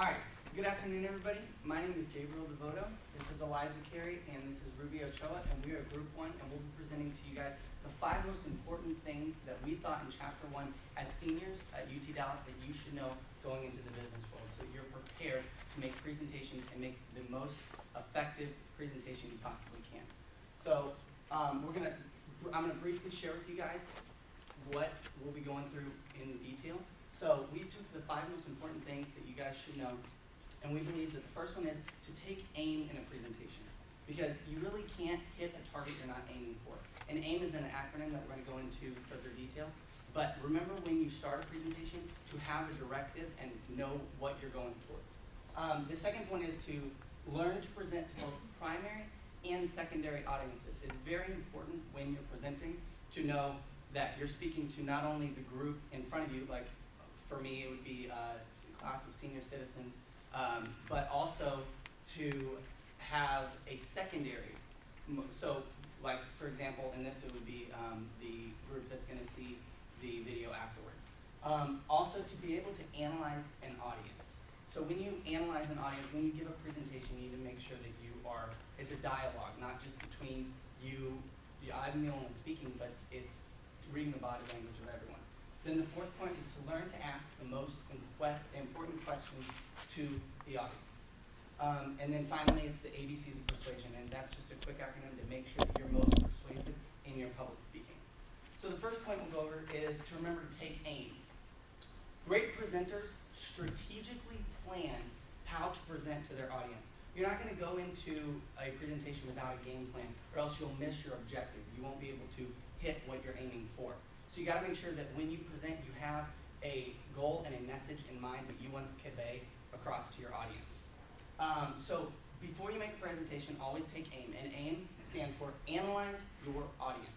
All right. Good afternoon, everybody. My name is Gabriel Devoto. This is Eliza Carey, and this is Ruby Ochoa, and we are Group 1, and we'll be presenting to you guys the 5 most important things that we thought in Chapter 1 as seniors at UT Dallas that you should know going into the business world, so that you're prepared to make presentations and make the most effective presentation you possibly can. So I'm going to briefly share with you guys what we'll be going through in detail. So we took the 5 most important things that you guys should know, and we believe that the first one is to take aim in a presentation, because you really can't hit a target you're not aiming for. And AIM is an acronym that we're going to go into further detail. But remember, when you start a presentation, to have a directive and know what you're going towards. The second one is to learn to present to both primary and secondary audiences. It's very important when you're presenting to know that you're speaking to not only the group in front of you, like for me it would be a class of senior citizens, but also to have a secondary. So like, for example, in this it would be the group that's going to see the video afterwards. Also, to be able to analyze an audience. So when you analyze an audience, when you give a presentation, you need to make sure that it's a dialogue, not just between you, I'm the only one speaking, but it's reading the body language of everyone. Then the fourth point is to learn to ask the most important questions to the audience. And then finally, it's the ABCs of persuasion, and that's just a quick acronym to make sure that you're most persuasive in your public speaking. So the first point we'll go over is to remember to take aim. Great presenters strategically plan how to present to their audience. You're not going to go into a presentation without a game plan, or else you'll miss your objective. You won't be able to hit what you're aiming for. So you got to make sure that when you present, you have a goal and a message in mind that you want to convey across to your audience. So before you make a presentation, always take AIM. And AIM stands for Analyze Your Audience.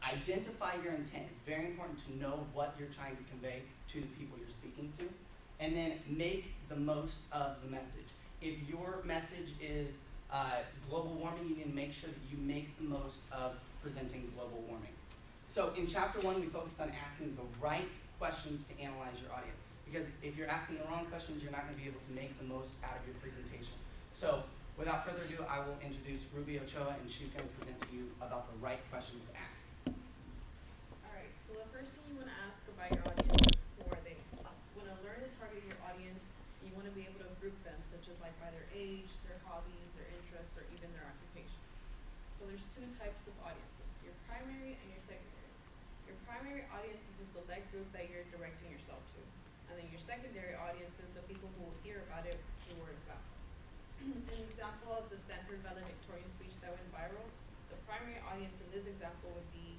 Identify your intent. It's very important to know what you're trying to convey to the people you're speaking to. And then make the most of the message. If your message is global warming, you need to make sure that you make the most of presenting global warming. So in Chapter 1, we focused on asking the right questions to analyze your audience. Because if you're asking the wrong questions, you're not going to be able to make the most out of your presentation. So without further ado, I will introduce Ruby Ochoa, and she's going to present to you about the right questions to ask. Alright, so the first thing you want to ask about your audience is who are they? You want to learn to target your audience, and you want to be able to group them, such as like by their age, their hobbies, their interests, or even their occupations. So there's 2 types of audiences, your primary and your secondary. Your primary audience is the select group that you're directing yourself to. And then your secondary audience is the people who will hear about it through word of mouth. An example of the Stanford valedictorian speech that went viral, the primary audience in this example would be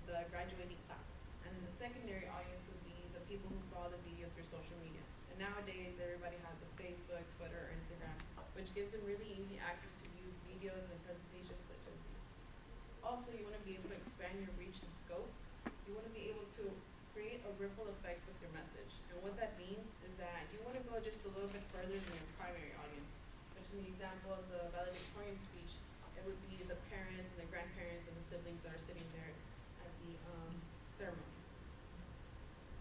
the graduating class. And then the secondary audience would be the people who saw the video through social media. And nowadays, everybody has a Facebook, Twitter, or Instagram, which gives them really easy access to view videos and presentations such as these. Also, you want to be able to expand your reach and scope. You want to be able to create a ripple effect with your message. And what that means is that you want to go just a little bit further than your primary audience. Which in the example of the valedictorian speech, it would be the parents and the grandparents and the siblings that are sitting there at the ceremony.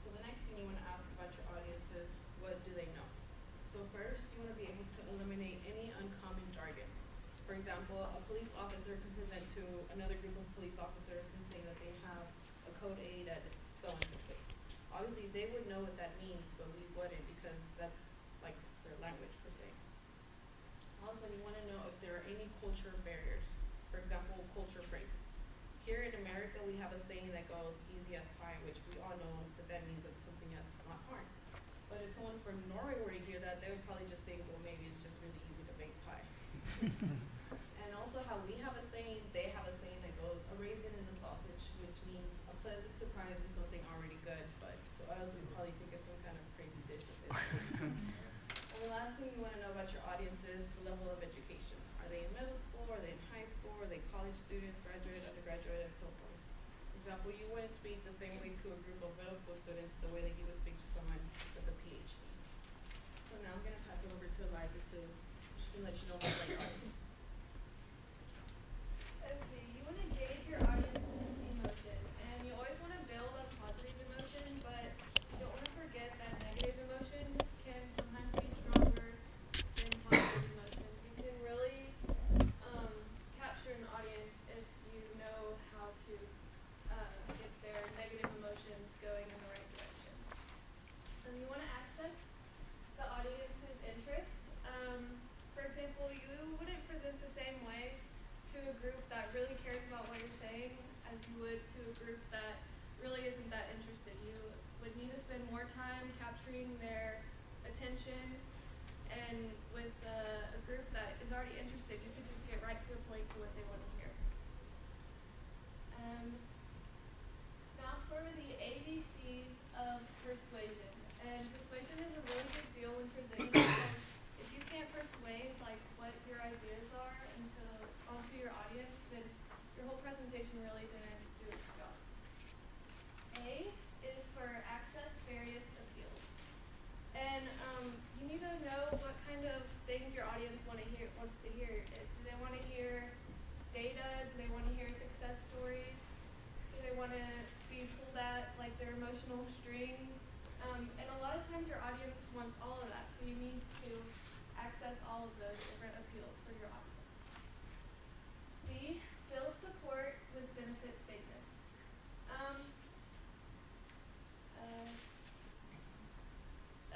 So the next thing you want to ask about your audience is, what do they know? So first, you want to be able to eliminate any uncommon jargon. For example, a police officer can present to another group of police officers and say that they have a code 8 at so-and-so place. Obviously, they would know what that means, but we wouldn't, because that's like their language per se. Also, you want to know if there are any culture barriers. For example, culture phrases. Here in America, we have a saying that goes easy as pie, which we all know that that means it's something that's not hard. But if someone from Norway were to hear that, they would probably just think, well, maybe it's just really easy to bake pie. And also how we have a saying, they have a saying that goes, a raisin in the sausage, which means a pleasant surprise in something already good. But to us, we probably think it's some kind of crazy dish that they And the last thing you want to know about your audience is the level of education. Are they in middle school? Are they in high school? Are they college students, graduate, undergraduate, and so forth? For example, you wouldn't speak the same way to a group of middle school students the way that you would speak to someone with a PhD. So now I'm going to pass it over to Eliza so she can let you know more about your audience. Okay, you want to gauge your audience's emotion, and you always want to build on positive emotion, but you don't want to forget that negative emotion can sometimes be strong would to a group that really isn't that interested. You would need to spend more time capturing their attention, and with a group that is already interested, you could just get right to the point to what they want to hear. Now for the ABCs of persuasion. And persuasion is a really big deal when presenting because if you can't persuade like what your ideas are onto your audience, then your whole presentation really didn't do its job. A is for access various appeals. And you need to know what kind of things your audience wants to hear. Do they want to hear data? Do they want to hear success stories? Do they want to be pulled at like their emotional strings? And a lot of times your audience wants all of that, so you need to access all of those different appeals for your audience. B, build support with benefit statements.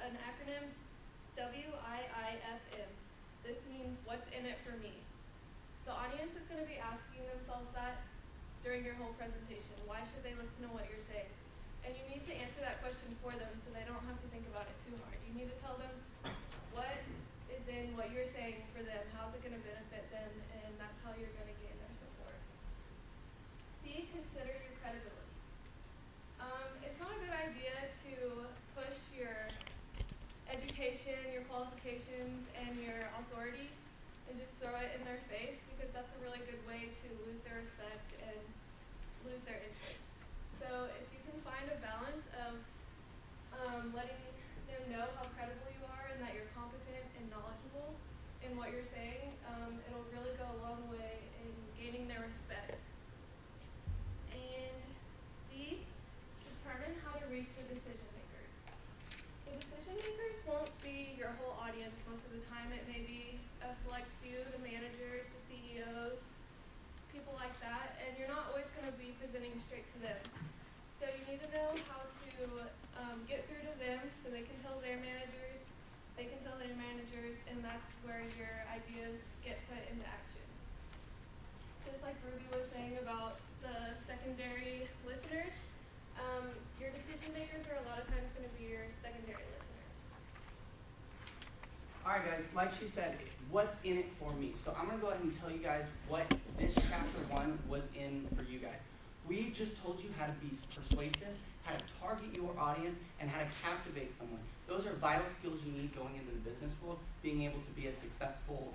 An acronym, WIIFM. This means what's in it for me. The audience is going to be asking themselves that during your whole presentation. Why should they listen to what you're saying? And you need to answer that question for them so they don't have to think about it too hard. You need to tell them what is in what you're saying for them, how's it going to benefit them, and that's how you're going to gain their support. C, consider your credibility. It's not a good idea to push your education, your qualifications, and your authority and just throw it in their face, because that's a really good way to lose their respect and lose their interest. So if you can find a balance of letting them know how credible you are and that you're competent and knowledgeable in what you're saying, it'll really go a long way in gaining their respect. And D, determine how to reach the decision makers. The decision makers won't be your whole audience. Most of the time it may be a select few, the managers, the CEOs, people like that, and you're not always going to be presenting straight to them. So you need to know how to get through to them so they can tell their managers, and that's where your ideas get put into action. Just like Ruby was saying about the secondary listeners, your decision makers are a lot of times going to be your secondary listeners. Alright guys, like she said, what's in it for me? So I'm going to go ahead and tell you guys what this chapter 1 was in for you guys. We just told you how to be persuasive, how to target your audience, and how to captivate someone. Those are vital skills you need going into the business world, being able to be a successful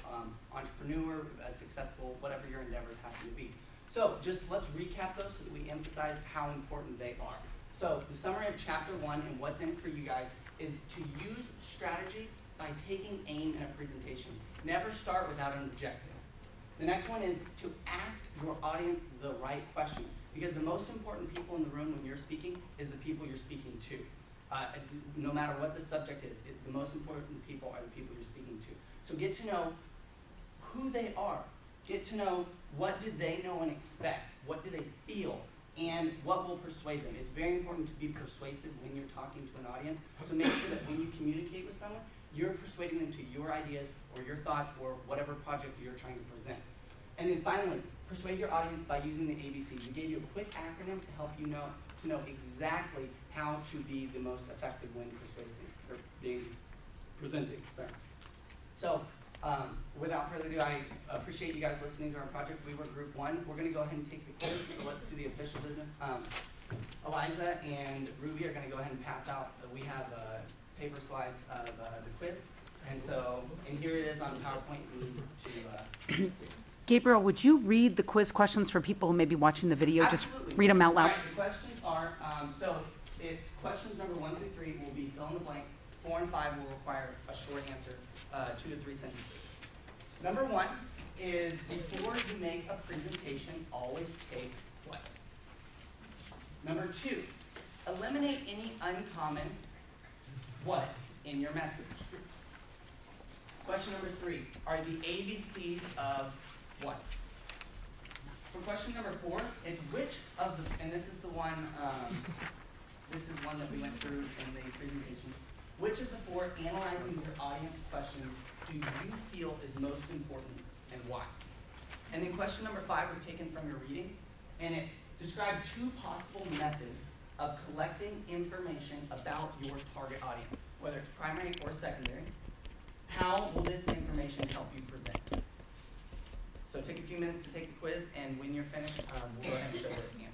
entrepreneur, a successful whatever your endeavors happen to be. So just let's recap those so that we emphasize how important they are. So the summary of chapter 1 and what's in it for you guys is to use strategy by taking aim in a presentation. Never start without an objective. The next one is to ask your audience the right questions, because the most important people in the room when you're speaking is the people you're speaking to. No matter what the subject is, the most important people are the people you're speaking to. So get to know who they are. Get to know what do they know and expect, what do they feel, and what will persuade them. It's very important to be persuasive when you're talking to an audience, so make sure that when you communicate with someone, you're persuading them to your ideas or your thoughts or whatever project you're trying to present. And then finally, persuade your audience by using the ABCs. We gave you a quick acronym to help you know exactly how to be the most effective when persuading or presenting. Sorry. So without further ado, I appreciate you guys listening to our project. We were group 1. We're going to go ahead and take the quiz, so let's do the official business. Eliza and Ruby are going to go ahead and pass out. We have paper slides of the quiz. And so, and here it is on PowerPoint. Gabriel, would you read the quiz questions for people who may be watching the video? Absolutely. Just read them out loud. All right, the questions are, so it's questions number 1 through 3 will be fill in the blank. 4 and 5 will require a short answer, 2 to 3 sentences. Number 1 is, before you make a presentation, always take what? Number 2, eliminate any uncommon what in your message. Question number 3, are the ABCs of what? For question number 4, it's which of the, and this is the one, that we went through in the presentation. Which of the 4 analyzing your audience questions do you feel is most important and why? And then question number 5 was taken from your reading, and it's Describe 2 possible methods of collecting information about your target audience, whether it's primary or secondary. How will this information help you present? So take a few minutes to take the quiz, and when you're finished, we'll go ahead and show the answers.